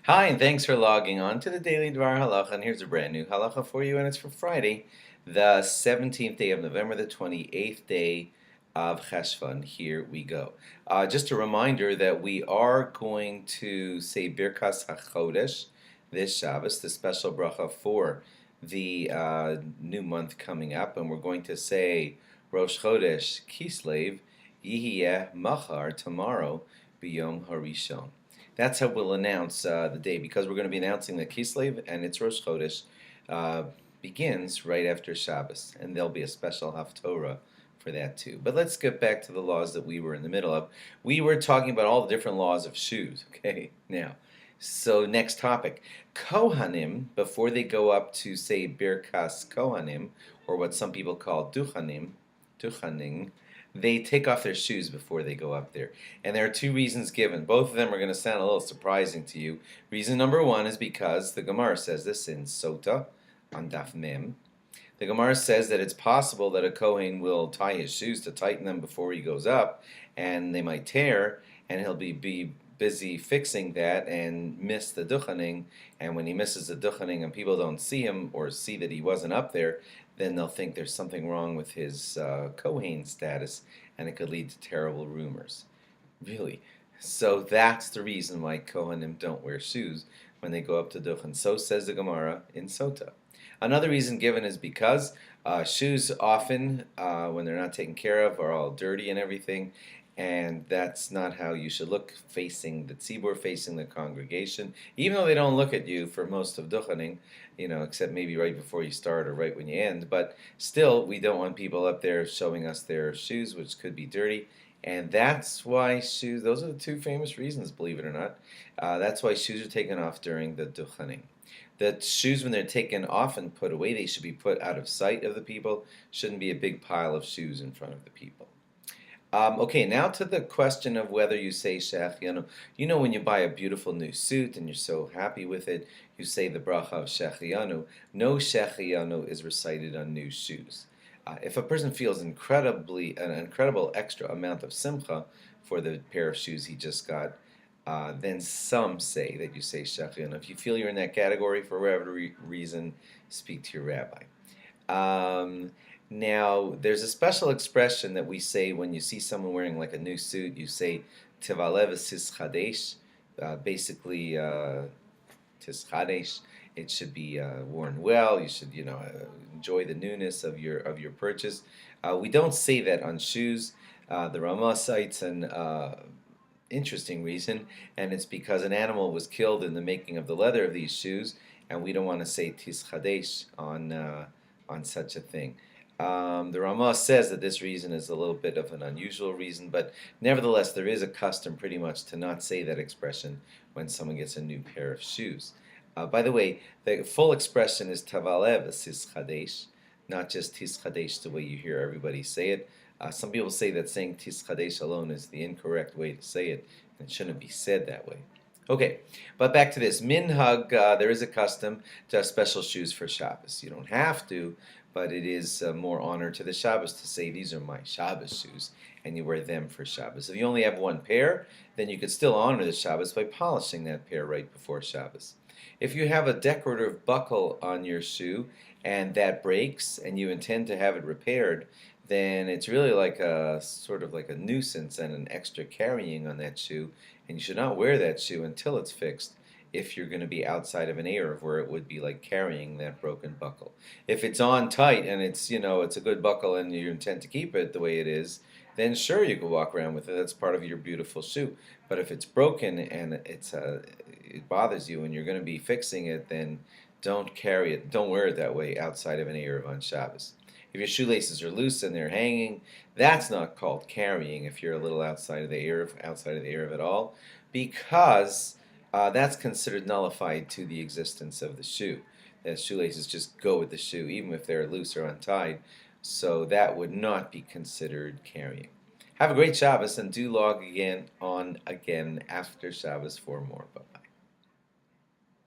Hi, and thanks for logging on to the Daily DVAR Halacha. And here's a brand new halacha for you, and it's for Friday, the 17th day of November, the 28th day of Cheshvan. Here we go. Just a reminder that we are going to say Birkas HaChodesh this Shabbos, the special bracha for the new month coming up, and we're going to say Rosh Chodesh Kislev Yihiyeh Machar tomorrow, B'Yom Harishon. That's how we'll announce the day, because we're going to be announcing that Kislev and its Rosh Chodesh uh, begins right after Shabbos, and there'll be a special Haftorah for that too. But let's get back to the laws that we were in the middle of. We were talking about all the different laws of shoes. Okay, now, so next topic, Kohanim, before they go up to say Birkas Kohanim, or what some people call Duchaning, they take off their shoes before they go up there. And there are two reasons given. Both of them are going to sound a little surprising to you. Reason number one is because the Gemara says this in Sota on Daf Mem. The Gemara says that it's possible that a Kohen will tie his shoes to tighten them before he goes up, and they might tear, and he'll be busy fixing that and miss the duchening. And when he misses the duchening and people don't see him or see that he wasn't up there, then they'll think there's something wrong with his Kohen status, and it could lead to terrible rumors. Really. So that's the reason why Kohanim don't wear shoes when they go up to duchen. So says the Gemara in Sota. Another reason given is because shoes often, when they're not taken care of, are all dirty and everything, and that's not how you should look facing the tzibur, facing the congregation, even though they don't look at you for most of duchening, except maybe right before you start or right when you end. But still, we don't want people up there showing us their shoes, which could be dirty. And that's why shoes, those are the two famous reasons, believe it or not. That's why shoes are taken off during the duchening. The shoes, when they're taken off and put away, they should be put out of sight of the people. Shouldn't be a big pile of shoes in front of the people. Okay, now to the question of whether you say Shehecheyanu. When you buy a beautiful new suit and you're so happy with it, you say the bracha of Shehecheyanu. No Shehecheyanu is recited on new shoes. If a person feels an incredible extra amount of simcha for the pair of shoes he just got, then some say that you say Shehecheyanu. If you feel you're in that category for whatever reason, speak to your rabbi. Now, there's a special expression that we say when you see someone wearing like a new suit. You say Tivalev sis chadesh, basically tis chadesh. It should be worn well. You should, enjoy the newness of your purchase. We don't say that on shoes. The Ramah cites an interesting reason, and it's because an animal was killed in the making of the leather of these shoes, and we don't want to say tis chadesh on such a thing. The Ramah says that this reason is a little bit of an unusual reason, but nevertheless, there is a custom pretty much to not say that expression when someone gets a new pair of shoes. By the way, the full expression is Tavalev sis chadesh, not just tis chadesh the way you hear everybody say it. Some people say that saying tis chadesh alone is the incorrect way to say it, and it shouldn't be said that way. Okay, but back to this. Minhag, there is a custom to have special shoes for Shabbos. You don't have to, but it is more honor to the Shabbos to say, these are my Shabbos shoes, and you wear them for Shabbos. If you only have one pair, then you could still honor the Shabbos by polishing that pair right before Shabbos. If you have a decorative buckle on your shoe and that breaks and you intend to have it repaired, then it's really like a sort of like a nuisance and an extra carrying on that shoe, and you should not wear that shoe until it's fixed if you're going to be outside of an Erev where it would be like carrying that broken buckle. If it's on tight and it's a good buckle and you intend to keep it the way it is, then sure, you can walk around with it. That's part of your beautiful shoe. But if it's broken and it bothers you and you're going to be fixing it, then don't carry it. Don't wear it that way outside of an Erev on Shabbos. If your shoelaces are loose and they're hanging, that's not called carrying if you're a little outside of the Erev at all, because that's considered nullified to the existence of the shoe. The shoelaces just go with the shoe, even if they're loose or untied, so that would not be considered carrying. Have a great Shabbos, and do log again after Shabbos for more. Bye.